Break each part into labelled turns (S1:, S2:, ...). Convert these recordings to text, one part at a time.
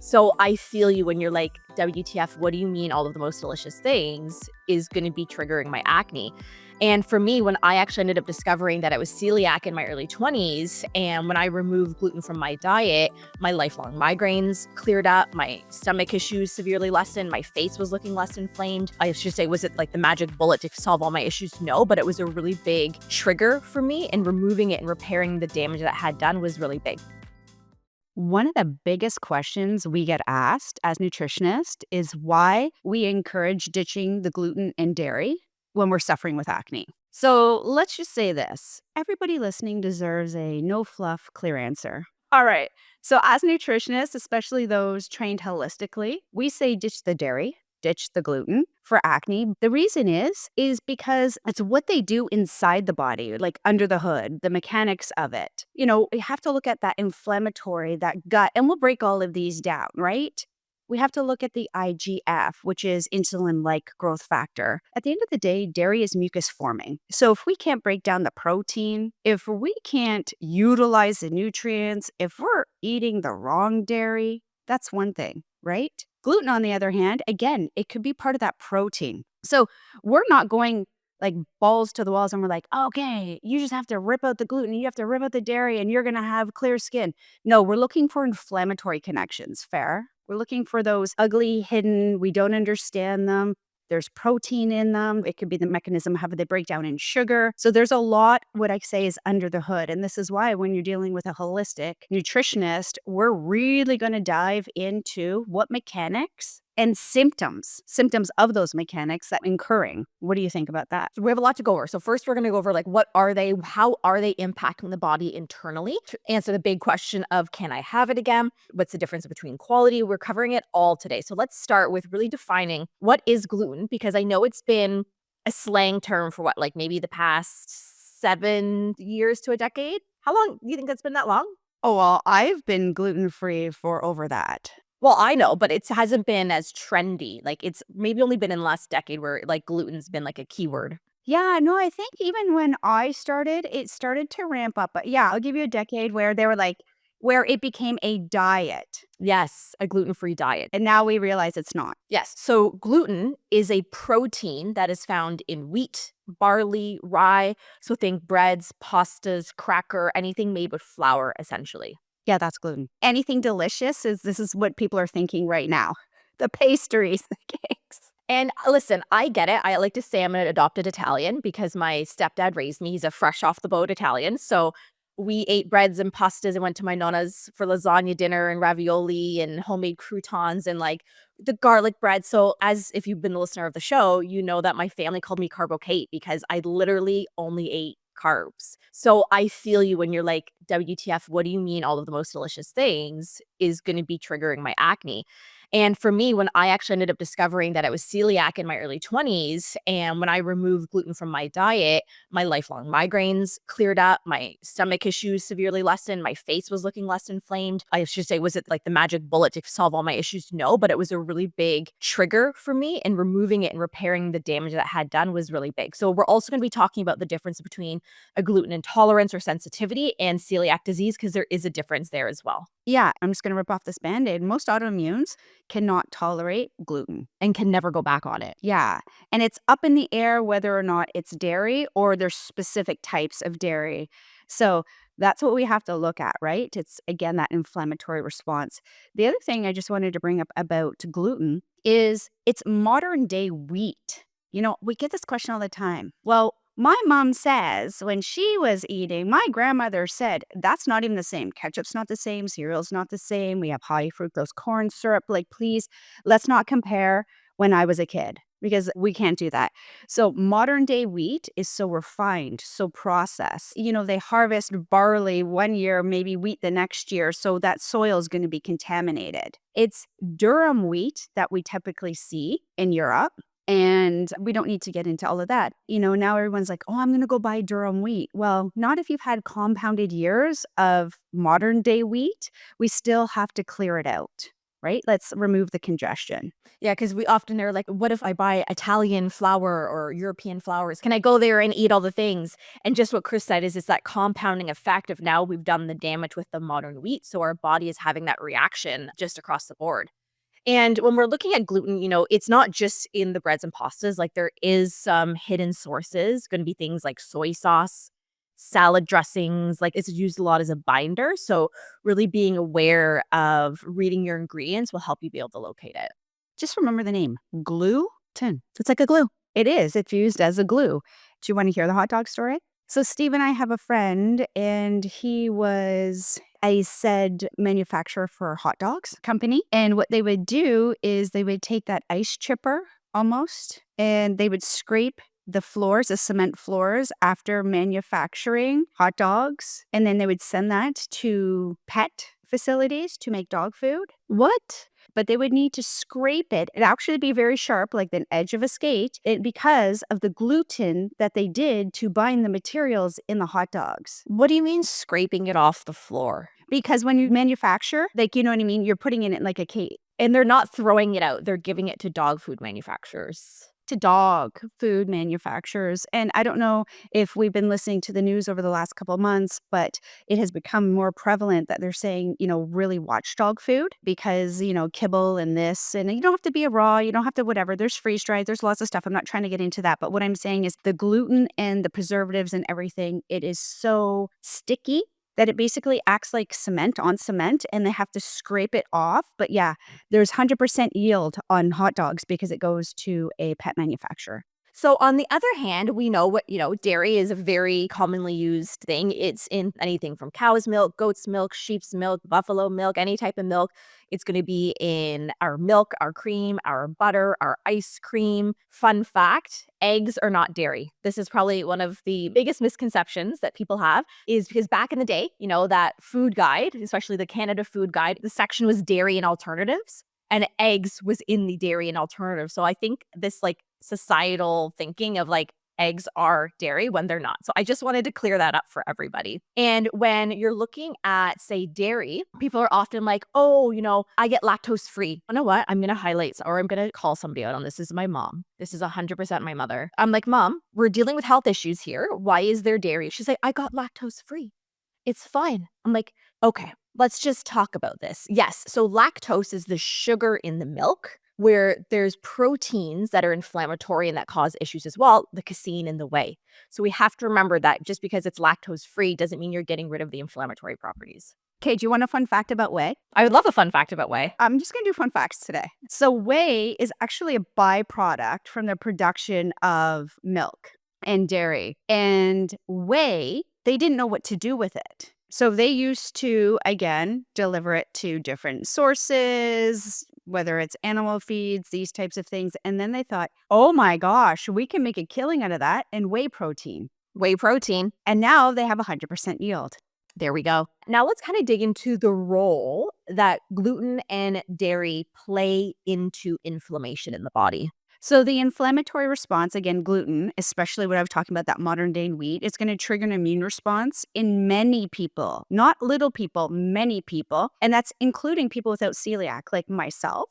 S1: So I feel you when you're like, WTF, what do you mean all of the most delicious things is going to be triggering my acne? And for me, when I actually ended up discovering that I was celiac in my early 20s, and when I removed gluten from my diet, my lifelong migraines cleared up, my stomach issues severely lessened, my face was looking less inflamed. I should say, was it like the magic bullet to solve all my issues? No, but it was a really big trigger for me, and removing it and repairing the damage that it had done was really big.
S2: One of the biggest questions we get asked as nutritionists is why we encourage ditching the gluten and dairy when we're suffering with acne. So let's just say this. Everybody listening deserves a no fluff, clear answer. All right. So, as nutritionists, especially those trained holistically, we say ditch the dairy, ditch the gluten for acne. The reason is because it's what they do inside the body, like under the hood, the mechanics of it. We have to look at that inflammatory, that gut, and we'll break all of these down, right? We have to look at the IGF, which is insulin like growth factor. At the end of the day, dairy is mucus forming. So if we can't break down the protein, if we can't utilize the nutrients, if we're eating the wrong dairy, that's one thing, right? Gluten, on the other hand, again, it could be part of that protein. So we're not going like balls to the walls and we're like, okay, you just have to rip out the gluten, you have to rip out the dairy, and you're going to have clear skin. No, we're looking for inflammatory connections. Fair. We're looking for those ugly, hidden, we don't understand them. There's protein in them. It could be the mechanism of how they break down in sugar. So there's a lot, what I say, is under the hood. And this is why when you're dealing with a holistic nutritionist, we're really going to dive into what mechanics and symptoms of those mechanics that incurring. What do you think about that?
S1: So we have a lot to go over. So first, we're going to go over like what are they, how are they impacting the body internally? To answer the big question of can I have it again? What's the difference between quality? We're covering it all today. So let's start with really defining what is gluten, because I know it's been a slang term for what, like maybe the past 7 years to a decade. How long do you think that's been that long?
S2: Oh, well, I've been gluten-free for over that.
S1: Well, I know, but it hasn't been as trendy. Like it's maybe only been in the last decade where like gluten's been like a keyword.
S2: Yeah, no, I think even when I started, it started to ramp up. But yeah, I'll give you a decade where they were like, where it became a diet.
S1: Yes, a gluten-free diet.
S2: And now we realize it's not.
S1: Yes. So gluten is a protein that is found in wheat, barley, rye. So think breads, pastas, cracker, anything made with flour, essentially.
S2: Yeah, that's gluten. Anything delicious this is what people are thinking right now. The pastries, the cakes.
S1: And listen, I get it. I like to say I'm an adopted Italian because my stepdad raised me. He's a fresh off the boat Italian. So we ate breads and pastas and went to my nonna's for lasagna dinner and ravioli and homemade croutons and like the garlic bread. So as if you've been a listener of the show, you know that my family called me Carbo Kate because I literally only ate carbs. So I feel you when you're like, WTF, what do you mean all of the most delicious things is going to be triggering my acne? And for me, when I actually ended up discovering that I was celiac in my early 20s, and when I removed gluten from my diet, my lifelong migraines cleared up, my stomach issues severely lessened, my face was looking less inflamed. I should say, was it like the magic bullet to solve all my issues? No, but it was a really big trigger for me, and removing it and repairing the damage that it had done was really big. So we're also going to be talking about the difference between a gluten intolerance or sensitivity and celiac disease, because there is a difference there as well.
S2: Yeah, I'm just going to rip off this Band-Aid. Most autoimmunes cannot tolerate gluten.
S1: And can never go back on it.
S2: Yeah, and it's up in the air whether or not it's dairy or there's specific types of dairy. So that's what we have to look at, right? It's, again, that inflammatory response. The other thing I just wanted to bring up about gluten is it's modern day wheat. We get this question all the time. Well, my mom says when she was eating, my grandmother said, that's not even the same. Ketchup's not the same. Cereal's not the same. We have high fructose corn syrup. Like, please, let's not compare when I was a kid because we can't do that. So modern day wheat is so refined, so processed. They harvest barley one year, maybe wheat the next year. So that soil is going to be contaminated. It's durum wheat that we typically see in Europe. And we don't need to get into all of that. Now everyone's like, oh, I'm going to go buy durum wheat. Well, not if you've had compounded years of modern day wheat. We still have to clear it out, right? Let's remove the congestion.
S1: Yeah, because we often are like, what if I buy Italian flour or European flours? Can I go there and eat all the things? And just what Cris said is it's that compounding effect of now we've done the damage with the modern wheat. So our body is having that reaction just across the board. And when we're looking at gluten, it's not just in the breads and pastas. Like there is some hidden sources, going to be things like soy sauce, salad dressings. Like it's used a lot as a binder. So really being aware of reading your ingredients will help you be able to locate it.
S2: Just remember the name, gluten.
S1: It's like a glue.
S2: It is. It's used as a glue. Do you want to hear the hot dog story? So Steve and I have a friend, and he was a said manufacturer for a hot dogs company. And what they would do is they would take that ice chipper almost, and they would scrape the floors, the cement floors after manufacturing hot dogs. And then they would send that to pet facilities to make dog food.
S1: What?
S2: But they would need to scrape it. It'd actually be very sharp, like the edge of a skate, because of the gluten that they did to bind the materials in the hot dogs.
S1: What do you mean scraping it off the floor?
S2: Because when you manufacture, like, you know what I mean? You're putting it in like a cake.
S1: And they're not throwing it out. They're giving it to dog food manufacturers.
S2: To dog food manufacturers. And I don't know if we've been listening to the news over the last couple of months, but it has become more prevalent that they're saying, really watch dog food because, kibble and this, and you don't have to be a raw, you don't have to whatever. There's freeze dried, there's lots of stuff. I'm not trying to get into that. But what I'm saying is the gluten and the preservatives and everything, it is so sticky that it basically acts like cement on cement and they have to scrape it off. But yeah, there's 100% yield on hot dogs because it goes to a pet manufacturer.
S1: So on the other hand, we know what, dairy is a very commonly used thing. It's in anything from cow's milk, goat's milk, sheep's milk, buffalo milk, any type of milk. It's going to be in our milk, our cream, our butter, our ice cream. Fun fact, eggs are not dairy. This is probably one of the biggest misconceptions that people have is because back in the day, that food guide, especially the Canada food guide, the section was dairy and alternatives. And eggs was in the dairy and alternative. So I think this societal thinking of eggs are dairy when they're not. So I just wanted to clear that up for everybody. And when you're looking at, say, dairy, people are often like, oh, I get lactose free. You know what? I'm going to highlight or I'm going to call somebody out on this. This is my mom. This is 100% my mother. I'm like, Mom, we're dealing with health issues here. Why is there dairy? She's like, I got lactose free. It's fine. I'm like, okay, let's just talk about this. Yes, so lactose is the sugar in the milk where there's proteins that are inflammatory and that cause issues as well, the casein in the whey. So we have to remember that just because it's lactose free doesn't mean you're getting rid of the inflammatory properties.
S2: Okay, do you want a fun fact about whey?
S1: I would love a fun fact about whey.
S2: I'm just going to do fun facts today. So whey is actually a byproduct from the production of milk and dairy. And whey, they didn't know what to do with it. So they used to, again, deliver it to different sources, whether it's animal feeds, these types of things. And then they thought, oh my gosh, we can make a killing out of that and whey protein.
S1: Whey protein.
S2: And now they have 100% yield.
S1: There we go. Now let's kind of dig into the role that gluten and dairy play into inflammation in the body.
S2: So the inflammatory response, again, gluten, especially what I was talking about, that modern day wheat, it's going to trigger an immune response in many people, not little people, many people. And that's including people without celiac, like myself,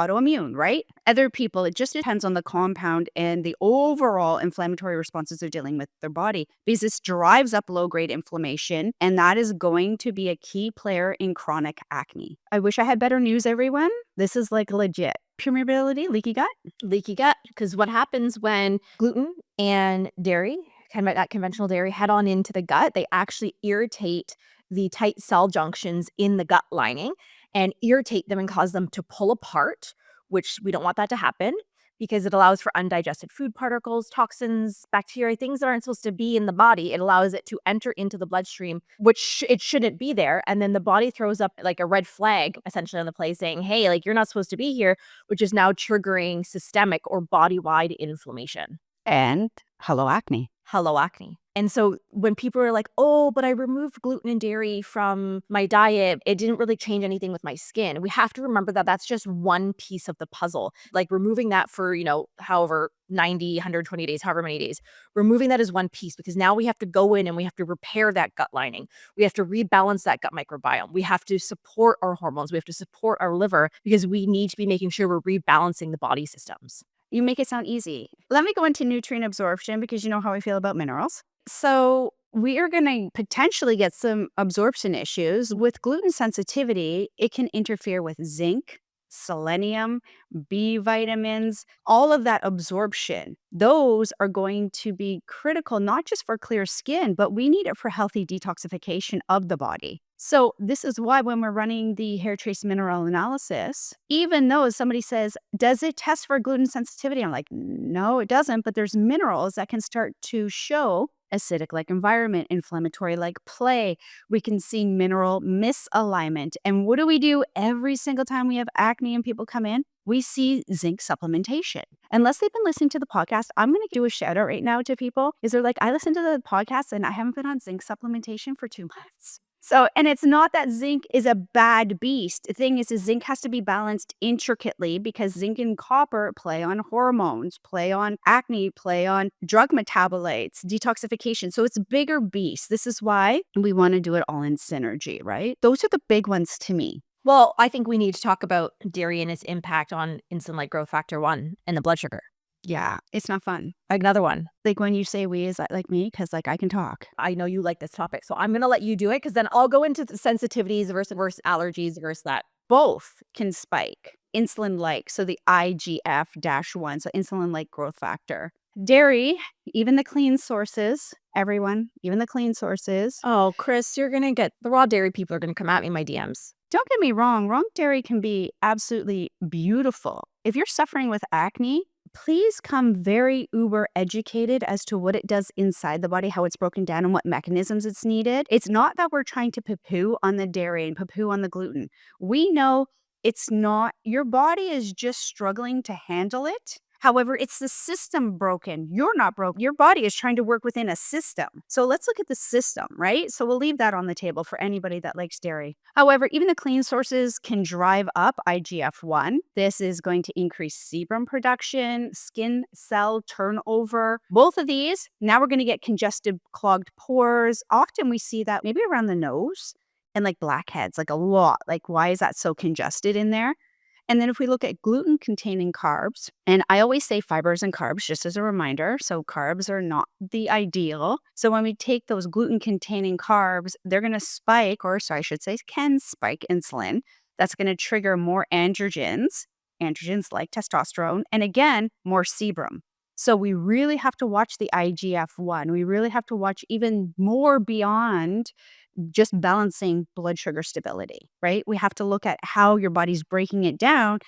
S2: autoimmune, right? Other people, it just depends on the compound and the overall inflammatory responses they're dealing with their body because this drives up low-grade inflammation. And that is going to be a key player in chronic acne. I wish I had better news, everyone. This is legit. Permeability, leaky gut?
S1: Leaky gut, because what happens when gluten and dairy, that conventional dairy, head on into the gut, they actually irritate the tight cell junctions in the gut lining and irritate them and cause them to pull apart, which we don't want that to happen because it allows for undigested food particles, toxins, bacteria, things that aren't supposed to be in the body. It allows it to enter into the bloodstream, which it shouldn't be there. And then the body throws up a red flag essentially on the place saying, hey, you're not supposed to be here, which is now triggering systemic or body-wide inflammation.
S2: And hello, acne.
S1: hello acne. And so when people are like, oh, but I removed gluten and dairy from my diet, it didn't really change anything with my skin. We have to remember that that's just one piece of the puzzle. Like removing that for, however, 90, 120 days, however many days, removing that is one piece because now we have to go in and we have to repair that gut lining. We have to rebalance that gut microbiome. We have to support our hormones. We have to support our liver because we need to be making sure we're rebalancing the body systems.
S2: You make it sound easy. Let me go into nutrient absorption because you know how I feel about minerals. So, we are going to potentially get some absorption issues. With gluten sensitivity, it can interfere with zinc, selenium, B vitamins, all of that absorption. Those are going to be critical, not just for clear skin, but we need it for healthy detoxification of the body. So, this is why when we're running the hair trace mineral analysis, even though somebody says, does it test for gluten sensitivity? I'm like, no, it doesn't. But there's minerals that can start to show acidic like environment, inflammatory like play. We can see mineral misalignment. And what do we do every single time we have acne and people come in? We see zinc supplementation. Unless they've been listening to the podcast, I'm going to do a shout out right now to people. Is they're like, I listened to the podcast and I haven't been on zinc supplementation for 2 months. So, and it's not that zinc is a bad beast. The thing is zinc has to be balanced intricately because zinc and copper play on hormones, play on acne, play on drug metabolites, detoxification. So it's a bigger beast. This is why we want to do it all in synergy, right? Those are the big ones to me.
S1: Well, I think we need to talk about dairy and its impact on insulin-like growth factor 1 and the blood sugar.
S2: Yeah, it's not fun.
S1: Another one.
S2: Like when you say we, is that like me? Because like I can talk.
S1: I know you like this topic, so I'm going to let you do it because then I'll go into the sensitivities versus allergies versus that.
S2: Both can spike insulin-like, so the IGF-1, so insulin-like growth factor. Dairy, even the clean sources, everyone, even the clean sources.
S1: Oh, Cris, you're going to get the raw dairy people are going to come at me in my DMs.
S2: Don't get me wrong, raw dairy can be absolutely beautiful. If you're suffering with acne, please come very uber educated as to what it does inside the body, how it's broken down, and what mechanisms it's needed. It's not that we're trying to poo-poo on the dairy and poo-poo on the gluten. We know it's not, your body is just struggling to handle it. However, it's the system broken. You're not broken. Your body is trying to work within a system. So let's look at the system, right? So we'll leave that on the table for anybody that likes dairy. However, even the clean sources can drive up IGF-1. This is going to increase sebum production, skin cell turnover. Both of these, now we're going to get congested, clogged pores. Often we see that maybe around the nose and like blackheads, like a lot. Like, why is that so congested in there? And then if we look at gluten-containing carbs, and I always say fibers and carbs just as a reminder, so carbs are not the ideal. So when we take those gluten-containing carbs, they're going to spike, or sorry, I should say can spike insulin. That's going to trigger more androgens like testosterone, and again, more sebum. So we really have to watch the IGF-1. We really have to watch even more beyond just balancing blood sugar stability, right? We have to look at how your body's breaking it down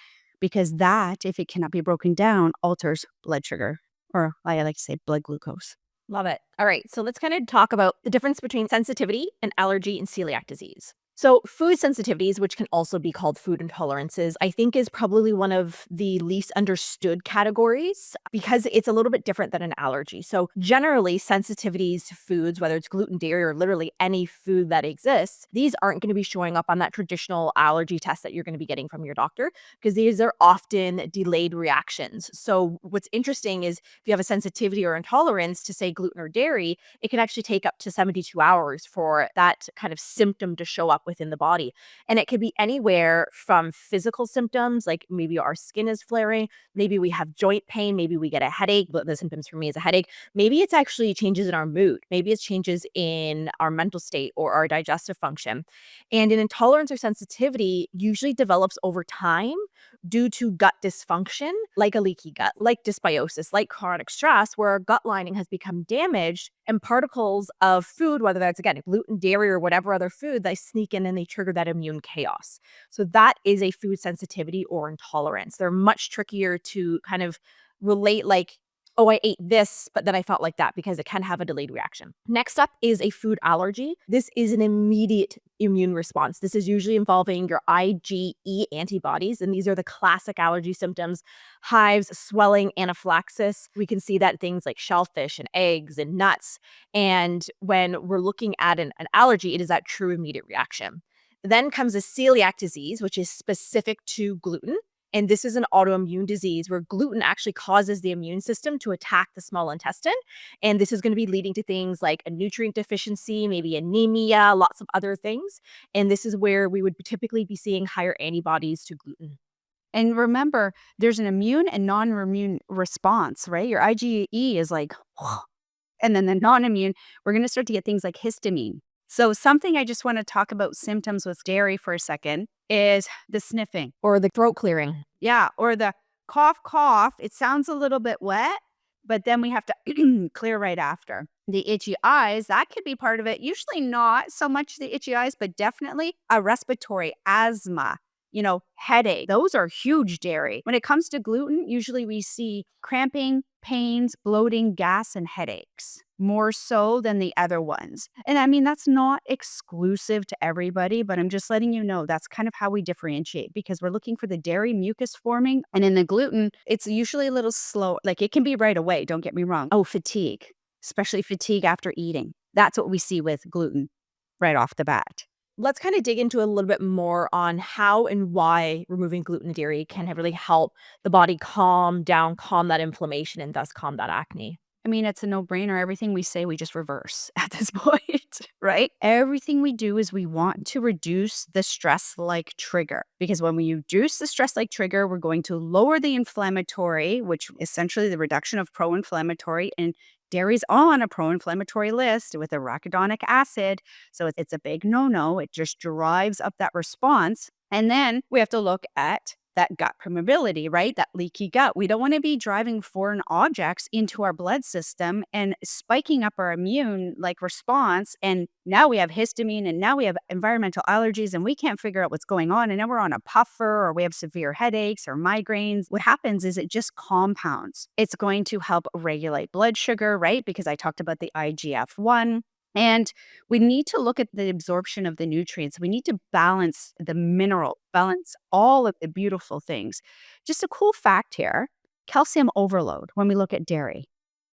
S2: because that, if it cannot be broken down, alters blood sugar, or I like to say blood glucose.
S1: Love it. All right, so let's kind of talk about the difference between sensitivity and allergy and celiac disease. So food sensitivities, which can also be called food intolerances, I think is probably one of the least understood categories because it's a little bit different than an allergy. So generally, sensitivities to foods, whether it's gluten, dairy, or literally any food that exists, these aren't going to be showing up on that traditional allergy test that you're going to be getting from your doctor because these are often delayed reactions. So what's interesting is if you have a sensitivity or intolerance to, say, gluten or dairy, it can actually take up to 72 hours for that kind of symptom to show up within the body. And it could be anywhere from physical symptoms, like maybe our skin is flaring, maybe we have joint pain, maybe we get a headache, but the symptoms for me is a headache. Maybe it's actually changes in our mood. Maybe it's changes in our mental state or our digestive function. And an intolerance or sensitivity usually develops over time due to gut dysfunction, like a leaky gut, like dysbiosis, like chronic stress, where our gut lining has become damaged and particles of food, whether that's, again, gluten, dairy, or whatever other food, they sneak in and they trigger that immune chaos. So that is a food sensitivity or intolerance. They're much trickier to kind of relate, like, oh, I ate this, but then I felt like that because it can have a delayed reaction. Next up is a food allergy. This is an immediate immune response. This is usually involving your IgE antibodies, and these are the classic allergy symptoms: hives, swelling, anaphylaxis. We can see that in things like shellfish and eggs and nuts. And when we're looking at an allergy, it is that true immediate reaction. Then comes a celiac disease, which is specific to gluten. And this is an autoimmune disease where gluten actually causes the immune system to attack the small intestine. And this is going to be leading to things like a nutrient deficiency, maybe anemia, lots of other things. And this is where we would typically be seeing higher antibodies to gluten.
S2: And remember, there's an immune and non-immune response, right? Your IgE is like, and then the non-immune, we're going to start to get things like histamine. So something I just want to talk about symptoms with dairy for a second is the sniffing.
S1: Or the throat clearing.
S2: Yeah, or the cough, cough. It sounds a little bit wet, but then we have to clear right after. The itchy eyes, that could be part of it. Usually not so much the itchy eyes, but definitely a respiratory asthma, headache. Those are huge dairy. When it comes to gluten, usually we see cramping, pains, bloating, gas, and headaches more so than the other ones. And I mean, that's not exclusive to everybody, but I'm just letting you know that's kind of how we differentiate because we're looking for the dairy mucus forming. And in the gluten, it's usually a little slow. Like it can be right away, don't get me wrong. Oh, fatigue, especially fatigue after eating. That's what we see with gluten right off the bat.
S1: Let's kind of dig into a little bit more on how and why removing gluten and dairy can really help the body calm down, calm that inflammation, and thus calm that acne.
S2: I mean, it's a no-brainer. Everything we say, we just reverse at this point, right? Everything we do is we want to reduce the stress-like trigger because when we reduce the stress-like trigger, we're going to lower the inflammatory, which essentially the reduction of pro-inflammatory, and dairy's on a pro-inflammatory list with arachidonic acid. So it's a big no-no. It just drives up that response. And then we have to look at that gut permeability, right? That leaky gut. We don't want to be driving foreign objects into our blood system and spiking up our immune response. And now we have histamine and now we have environmental allergies and we can't figure out what's going on. And now we're on a puffer or we have severe headaches or migraines. What happens is it just compounds. It's going to help regulate blood sugar, right? Because I talked about the IGF-1. And we need to look at the absorption of the nutrients. We need to balance the mineral, balance all of the beautiful things. Just a cool fact here, calcium overload when we look at dairy.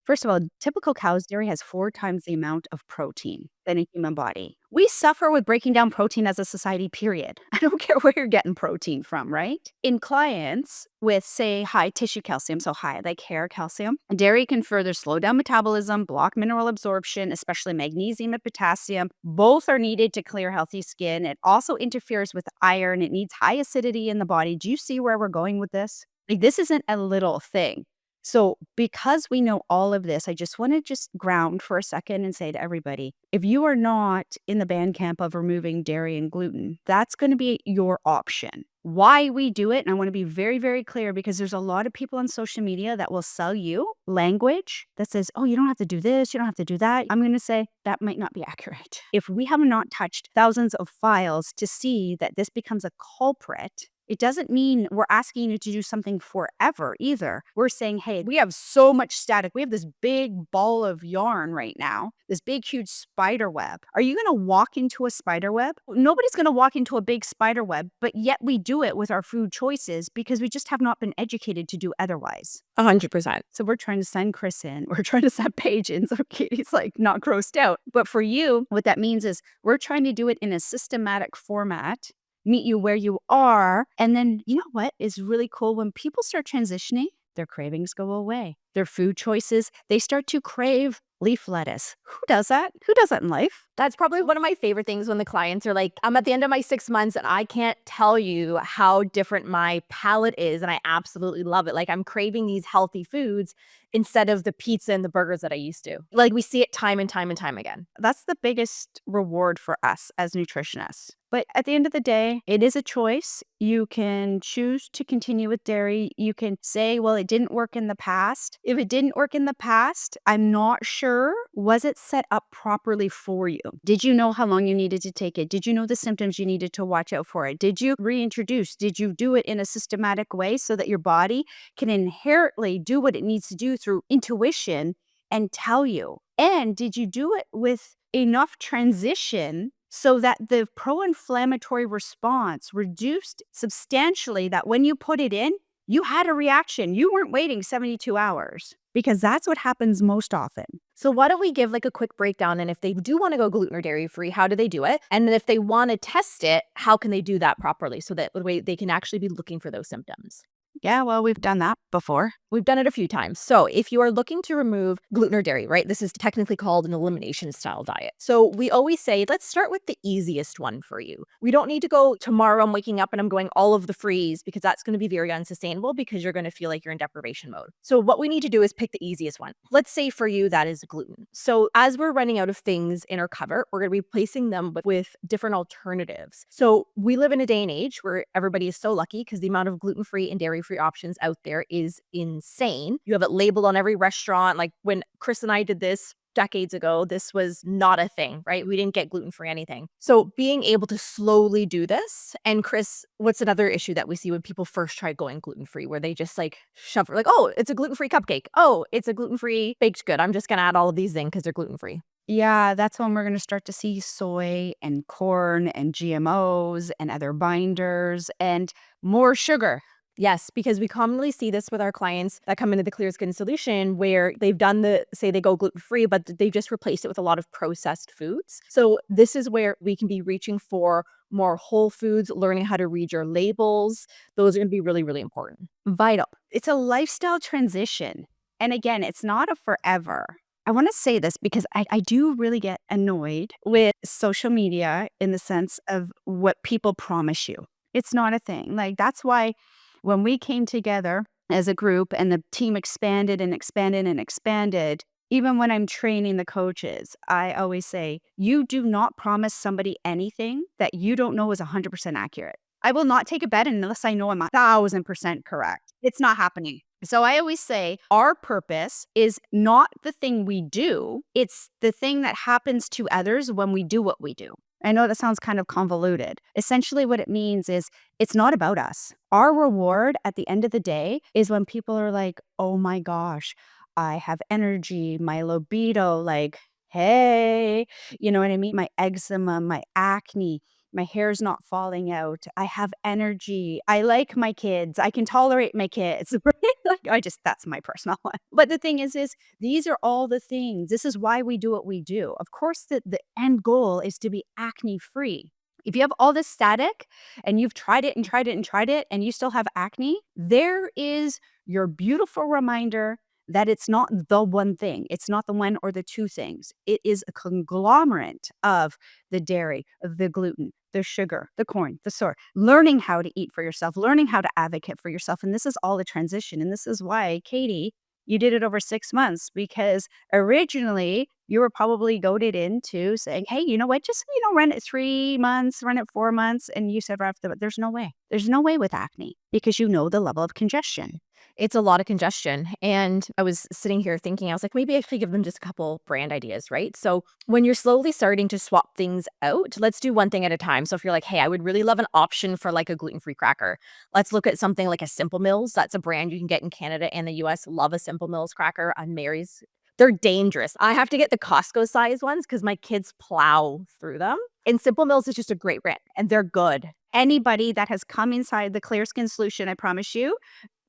S2: First of all, typical cow's dairy has 4 times the amount of protein than a human body. We suffer with breaking down protein as a society, period. I don't care where you're getting protein from, right? In clients with, say, high tissue calcium, so high like hair calcium, dairy can further slow down metabolism, block mineral absorption, especially magnesium and potassium. Both are needed to clear healthy skin. It also interferes with iron. It needs high acidity in the body. Do you see where we're going with this? This isn't a little thing. So because we know all of this, I just want to just ground for a second and say to everybody, if you are not in the band camp of removing dairy and gluten, that's going to be your option. Why we do it, and I want to be very, very clear because there's a lot of people on social media that will sell you language that says, oh, you don't have to do this, you don't have to do that. I'm going to say that might not be accurate. If we have not touched thousands of files to see that this becomes a culprit, it doesn't mean we're asking you to do something forever either. We're saying, hey, we have so much static. We have this big ball of yarn right now, this big, huge spider web. Are you going to walk into a spider web? Nobody's going to walk into a big spider web, but yet we do it with our food choices because we just have not been educated to do otherwise.
S1: 100%.
S2: So we're trying to send Cris in. We're trying to send Paige in so Katie's not grossed out. But for you, what that means is we're trying to do it in a systematic format, meet you where you are. And then you know what is really cool? When people start transitioning, their cravings go away. Their food choices, they start to crave leaf lettuce. Who does that? Who does that in life?
S1: That's probably one of my favorite things when the clients are like, I'm at the end of my 6 months and I can't tell you how different my palate is. And I absolutely love it. Like I'm craving these healthy foods instead of the pizza and the burgers that I used to. Like we see it time and time and time again.
S2: That's the biggest reward for us as nutritionists. But at the end of the day, it is a choice. You can choose to continue with dairy. You can say, well, it didn't work in the past. If it didn't work in the past, I'm not sure. Was it set up properly for you? Did you know how long you needed to take it? Did you know the symptoms you needed to watch out for it? Did you reintroduce? Did you do it in a systematic way so that your body can inherently do what it needs to do through intuition and tell you? And did you do it with enough transition so that the pro-inflammatory response reduced substantially, that when you put it in, you had a reaction. You weren't waiting 72 hours, because that's what happens most often.
S1: So why don't we give like a quick breakdown, and if they do want to go gluten or dairy free, how do they do it? And then if they want to test it, how can they do that properly so that the way they can actually be looking for those symptoms?
S2: Yeah, well, we've done that before.
S1: We've done it a few times. So if you are looking to remove gluten or dairy, right, this is technically called an elimination style diet. So we always say, let's start with the easiest one for you. We don't need to go tomorrow I'm waking up and I'm going all of the freeze, because that's going to be very unsustainable, because you're going to feel like you're in deprivation mode. So what we need to do is pick the easiest one. Let's say for you, that is gluten. So as we're running out of things in our cupboard, we're going to be replacing them with different alternatives. So we live in a day and age where everybody is so lucky, because the amount of gluten-free and dairy-free options out there is insane. You have it labeled on every restaurant. Like when Cris and I did this decades ago, this was not a thing, right? We didn't get gluten-free anything. So being able to slowly do this. And Cris, what's another issue that we see when people first try going gluten-free, where they just like shove, like, oh, it's a gluten-free cupcake. Oh, it's a gluten-free baked good. I'm just going to add all of these in because they're gluten-free.
S2: Yeah, that's when we're going to start to see soy and corn and GMOs and other binders and more sugar.
S1: Yes, because we commonly see this with our clients that come into the Clear Skin solution, where they've done say they go gluten-free, but they just replaced it with a lot of processed foods. So this is where we can be reaching for more whole foods, learning how to read your labels. Those are going to be really, really important.
S2: Vital. It's a lifestyle transition. And again, it's not a forever. I want to say this because I do really get annoyed with social media in the sense of what people promise you. It's not a thing. Like, that's why when we came together as a group and the team expanded and expanded and expanded, even when I'm training the coaches, I always say, you do not promise somebody anything that you don't know is 100% accurate. I will not take a bet unless I know I'm 1,000% correct. It's not happening. So I always say our purpose is not the thing we do. It's the thing that happens to others when we do what we do. I know that sounds kind of convoluted. Essentially what it means is it's not about us. Our reward at the end of the day is when people are like, oh my gosh, I have energy, my libido, like, hey, you know what I mean? My eczema, my acne, my hair's not falling out. I have energy. I like my kids. I can tolerate my kids. Like, that's my personal one. But the thing is these are all the things. This is why we do what we do. Of course, the end goal is to be acne free. If you have all this static and you've tried it and tried it and tried it and you still have acne, there is your beautiful reminder that it's not the one thing. It's not the one or the two things. It is a conglomerate of the dairy, the gluten, the sugar, the corn, the soy, learning how to eat for yourself, learning how to advocate for yourself. And this is all a transition. And this is why, Katie, you did it over 6 months, because originally you were probably goaded into saying, hey, you know what, just, run it 3 months, run it 4 months. And you said right after that, there's no way. There's no way with acne, because you know the level of congestion.
S1: It's a lot of congestion. And I was sitting here thinking, I was like, maybe I should give them just a couple brand ideas, right? So when you're slowly starting to swap things out, let's do one thing at a time. So if you're like, hey, I would really love an option for like a gluten-free cracker, let's look at something like a Simple Mills. That's a brand you can get in Canada and the US. Love a Simple Mills cracker on Mary's. They're dangerous. I have to get the Costco size ones because my kids plow through them. And Simple Mills is just a great brand, and they're good.
S2: Anybody that has come inside the Clear Skin solution, I promise you,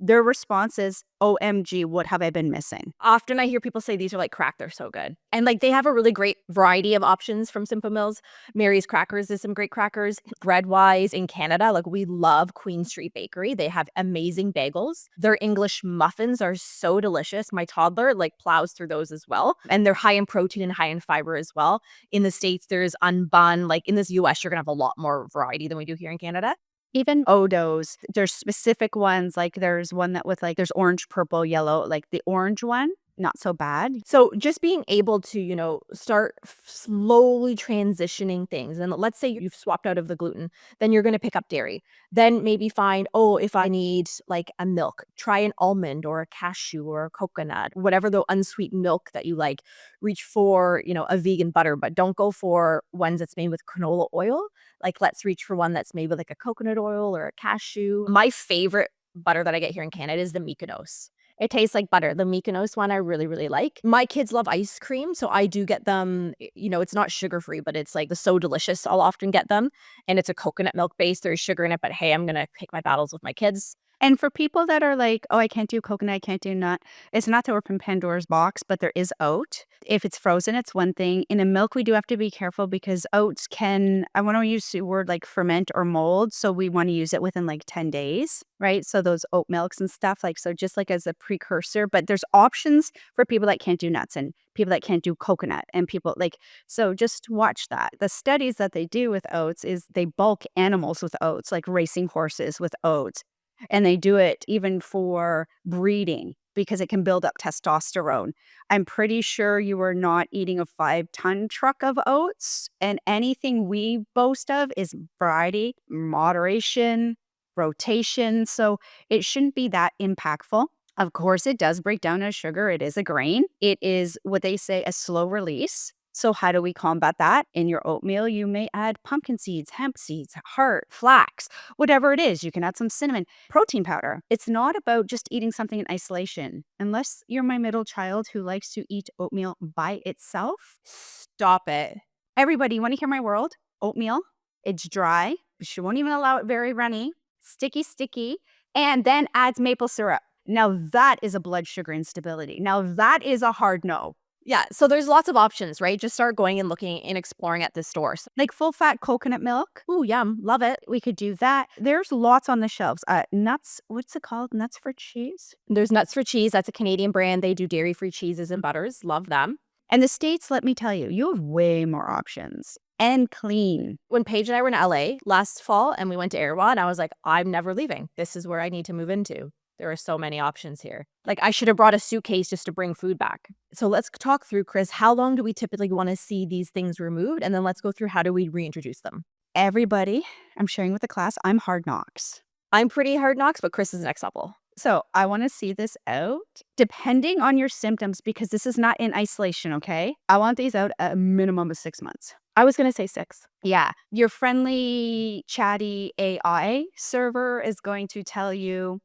S2: their response is, OMG, what have I been missing?
S1: Often I hear people say these are like crack, they're so good. And like they have a really great variety of options from Simple Mills. Mary's Crackers is some great crackers. Bread-wise in Canada, like we love Queen Street Bakery. They have amazing bagels. Their English muffins are so delicious. My toddler like plows through those as well. And they're high in protein and high in fiber as well. In the States, there's Unbun. Like in this US, you're gonna have a lot more variety than we do here in Canada.
S2: Even Odos, there's specific ones, like there's one that with like, there's orange, purple, yellow, like the orange one. not so bad.
S1: So just being able to, start slowly transitioning things. And let's say you've swapped out of the gluten, then you're going to pick up dairy. Then maybe find, oh, if I need like a milk, try an almond or a cashew or a coconut, whatever the unsweet milk that you like. Reach for, a vegan butter, but don't go for ones that's made with canola oil. Like let's reach for one that's made with like a coconut oil or a cashew. My favorite butter that I get here in Canada is the Mykonos. It tastes like butter. The Mykonos one I really, really like. My kids love ice cream, so I do get them, it's not sugar-free, but it's like the So Delicious. I'll often get them, and it's a coconut milk base. There's sugar in it, but hey, I'm gonna pick my battles with my kids.
S2: And for people that are like, oh, I can't do coconut, I can't do nut, it's not to open Pandora's box, but there is oat. If it's frozen, it's one thing. In a milk, we do have to be careful because oats can, I want to use the word like ferment or mold. So we want to use it within like 10 days, right? So those oat milks and stuff, like, so just like as a precursor, but there's options for people that can't do nuts and people that can't do coconut and people like, so just watch that. The studies that they do with oats is they bulk animals with oats, like racing horses with oats. And they do it even for breeding because it can build up testosterone. I'm pretty sure you are not eating a 5-ton truck of oats. And anything we boast of is variety, moderation, rotation. So it shouldn't be that impactful. Of course, it does break down as sugar. It is a grain. It is what they say a slow release. So how do we combat that? In your oatmeal, you may add pumpkin seeds, hemp seeds, heart, flax, whatever it is. You can add some cinnamon, protein powder. It's not about just eating something in isolation. Unless you're my middle child who likes to eat oatmeal by itself, stop it. Everybody, you want to hear my world? Oatmeal, it's dry. She won't even allow it very runny, sticky, and then adds maple syrup. Now that is a blood sugar instability. Now that is a hard no.
S1: Yeah, so there's lots of options, right? Just start going and looking and exploring at the stores.
S2: Like full fat coconut milk.
S1: Ooh, yum, love it.
S2: We could do that. There's lots on the shelves. Nuts, what's it called? Nuts for cheese?
S1: There's Nuts for Cheese. That's a Canadian brand. They do dairy-free cheeses and butters. Love them.
S2: And the States, let me tell you, you have way more options and clean.
S1: When Paige and I were in LA last fall and we went to Erewhon, I was like, I'm never leaving. This is where I need to move into. There are so many options here. Like I should have brought a suitcase just to bring food back. So let's talk through, Cris, how long do we typically want to see these things removed? And then let's go through how do we reintroduce them?
S2: Everybody, I'm sharing with the class, I'm hard knocks.
S1: I'm pretty hard knocks, but Cris is next level.
S2: So I want to see this out depending on your symptoms because this is not in isolation, okay? I want these out at a minimum of 6 months.
S1: I was going to say 6.
S2: Yeah. Your friendly, chatty AI server is going to tell you,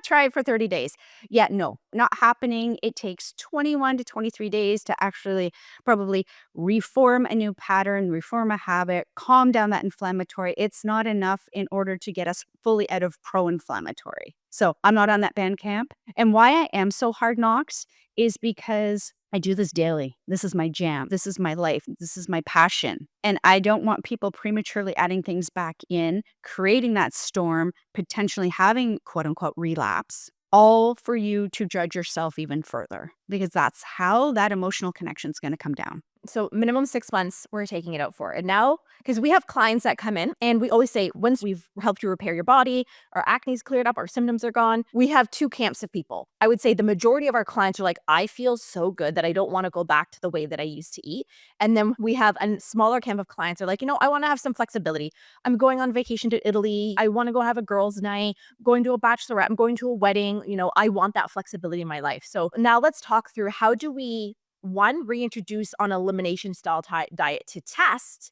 S2: try it for 30 days. Yeah, no, not happening. It takes 21 to 23 days to actually probably reform a new pattern, reform a habit, calm down that inflammatory. It's not enough in order to get us fully out of pro-inflammatory. So I'm not on that band camp. And why I am so hard knocks is because I do this daily. This is my jam. This is my life. This is my passion. And I don't want people prematurely adding things back in, creating that storm, potentially having quote unquote relapse, all for you to judge yourself even further, because that's how that emotional connection is going to come down.
S1: So minimum 6 months we're taking it out for. And now, because we have clients that come in and we always say, once we've helped you repair your body, our acne's cleared up, our symptoms are gone, we have 2 camps of people. I would say the majority of our clients are like, I feel so good that I don't want to go back to the way that I used to eat. And then we have a smaller camp of clients are like, I want to have some flexibility. I'm going on vacation to Italy. I want to go have a girls' night, going to a bachelorette, I'm going to a wedding. I want that flexibility in my life. So now let's talk through how do we reintroduce on elimination style diet to test?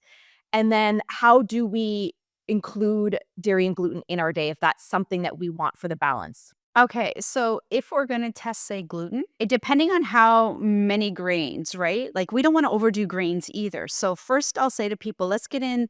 S1: And then how do we include dairy and gluten in our day if that's something that we want for the balance?
S2: Okay, so if we're going to test, say, gluten, depending on how many grains, right? Like we don't want to overdo grains either. So first I'll say to people, let's get in,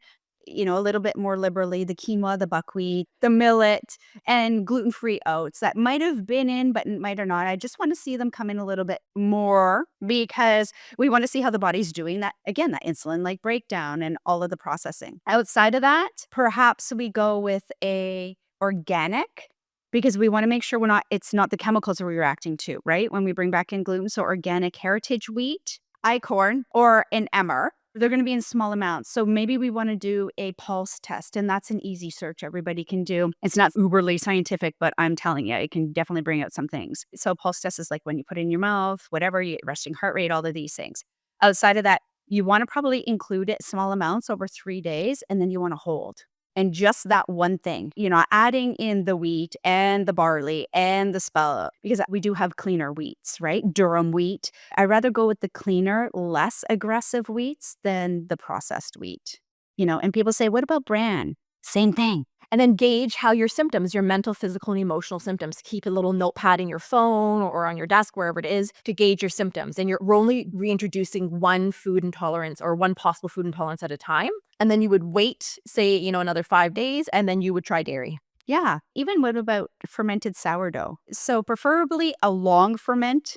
S2: a little bit more liberally, the quinoa, the buckwheat, the millet, and gluten-free oats that might have been in, but might or not. I just want to see them come in a little bit more because we want to see how the body's doing that. Again, that insulin-like breakdown and all of the processing. Outside of that, perhaps we go with a organic because we want to make sure it's not the chemicals we're reacting to, right? When we bring back in gluten. So organic heritage wheat, corn, or an emmer. They're going to be in small amounts. So maybe we want to do a pulse test, and that's an easy search everybody can do. It's not uberly scientific, but I'm telling you, it can definitely bring out some things. So pulse test is like when you put it in your mouth, whatever, you get resting heart rate, all of these things. Outside of that, you want to probably include it small amounts over 3 days, and then you want to hold. And just that one thing, adding in the wheat and the barley and the spelt, because we do have cleaner wheats, right? Durum wheat. I'd rather go with the cleaner, less aggressive wheats than the processed wheat. And people say, what about bran? Same thing.
S1: And then gauge how your symptoms, your mental, physical, and emotional symptoms. Keep a little notepad in your phone or on your desk, wherever it is, to gauge your symptoms. And we're only reintroducing one food intolerance or one possible food intolerance at a time. And then you would wait, say, another 5 days, and then you would try dairy.
S2: Yeah. Even what about fermented sourdough? So preferably a long ferment,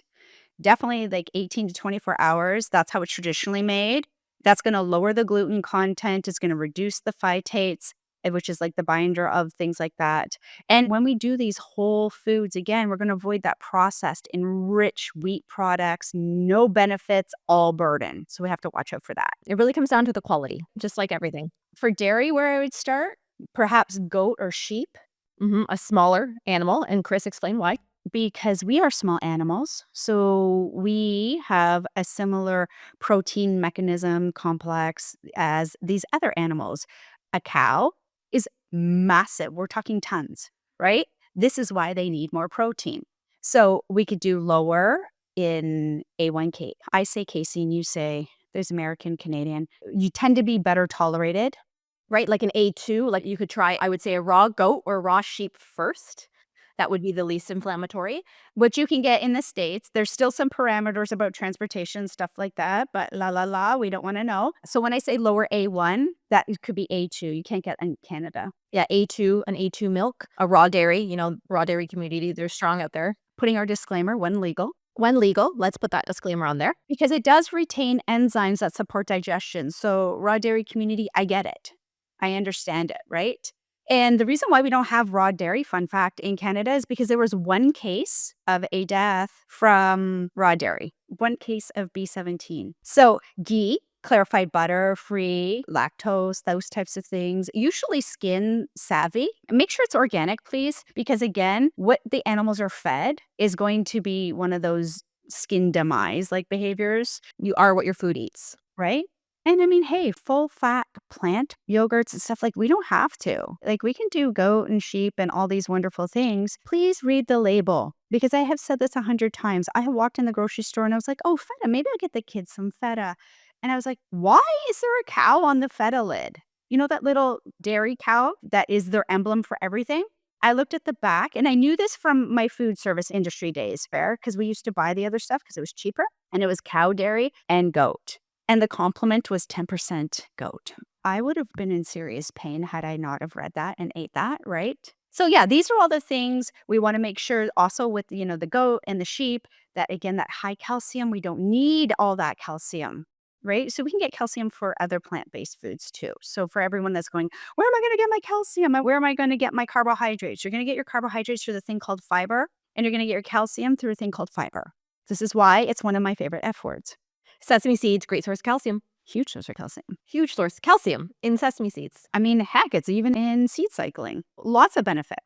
S2: definitely like 18 to 24 hours. That's how it's traditionally made. That's going to lower the gluten content. It's going to reduce the phytates, which is like the binder of things like that. And when we do these whole foods, again, we're going to avoid that processed, enriched wheat products, no benefits, all burden. So we have to watch out for that.
S1: It really comes down to the quality, just like everything.
S2: For dairy, where I would start, perhaps goat or sheep.
S1: A smaller animal. And Cris, explain why.
S2: Because we are small animals, so we have a similar protein mechanism complex as these other animals. A cow is massive. We're talking tons, right? This is why they need more protein. So we could do lower in A1K. I say casein, you say there's American, Canadian. You tend to be better tolerated.
S1: Right? Like an A2, like you could try, I would say, a raw goat or raw sheep first. That would be the least inflammatory.
S2: What you can get in the States, there's still some parameters about transportation, stuff like that, but we don't want to know. So when I say lower A1, that could be A2. You can't get in Canada.
S1: Yeah, A2, an A2 milk, a raw dairy, raw dairy community, they're strong out there.
S2: Putting our disclaimer, when legal.
S1: When legal, let's put that disclaimer on there.
S2: Because it does retain enzymes that support digestion. So raw dairy community, I get it. I understand it, right? And the reason why we don't have raw dairy, fun fact, in Canada is because there was one case of a death from raw dairy, one case of B17. So ghee, clarified butter, free, lactose, those types of things, usually skin savvy. Make sure it's organic, please, because again, what the animals are fed is going to be one of those skin demise like behaviors.
S1: You are what your food eats,
S2: right? And I mean, hey, full fat plant yogurts and stuff, like we don't have to. Like we can do goat and sheep and all these wonderful things. Please read the label, because I have said this 100 times. I have walked in the grocery store and I was like, oh, feta, maybe I'll get the kids some feta. And I was like, why is there a cow on the feta lid? You know, that little dairy cow that is their emblem for everything? I looked at the back, and I knew this from my food service industry days, fair, because we used to buy the other stuff because it was cheaper, and it was cow dairy and goat. And the complement was 10% goat. I would have been in serious pain had I not have read that and ate that, right? So yeah, these are all the things we want to make sure also with, the goat and the sheep, that again, that high calcium, we don't need all that calcium, right? So we can get calcium for other plant-based foods too. So for everyone that's going, where am I going to get my calcium? Where am I going to get my carbohydrates? You're going to get your carbohydrates through the thing called fiber, and you're going to get your calcium through a thing called fiber. This is why it's one of my favorite F words.
S1: Sesame seeds, great source of calcium.
S2: Huge source of calcium.
S1: Huge source of calcium in sesame seeds.
S2: I mean, heck, it's even in seed cycling. Lots of benefit.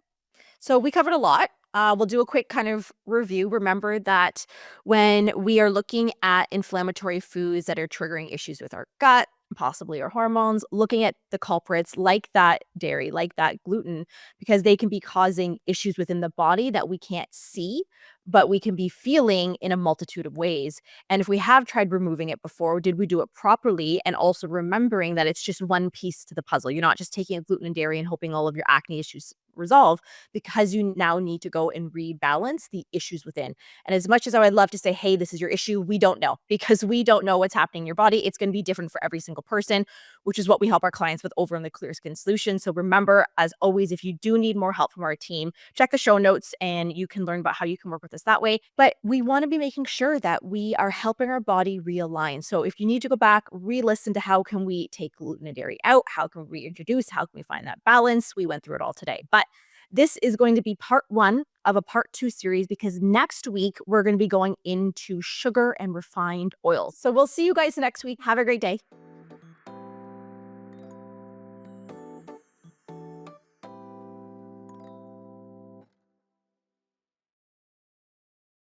S1: So we covered a lot. We'll do a quick kind of review. Remember that when we are looking at inflammatory foods that are triggering issues with our gut, possibly our hormones, looking at the culprits like that dairy, like that gluten, because they can be causing issues within the body that we can't see, but we can be feeling in a multitude of ways. And if we have tried removing it before, did we do it properly? And also remembering that it's just one piece to the puzzle. You're not just taking gluten and dairy and hoping all of your acne issues resolve, because you now need to go and rebalance the issues within. And as much as I would love to say, hey, this is your issue, we don't know, because we don't know what's happening in your body. It's going to be different for every single person, which is what we help our clients with over in the Clear Skin Solution. So remember, as always, if you do need more help from our team, check the show notes and you can learn about how you can work with us that way. But we want to be making sure that we are helping our body realign. So if you need to go back, re-listen to how can we take gluten and dairy out, how can we reintroduce, how can we find that balance, we went through it all today. But this is going to be part 1 of a part 2 series, because next week we're going to be going into sugar and refined oils. So we'll see you guys next week. Have a great day.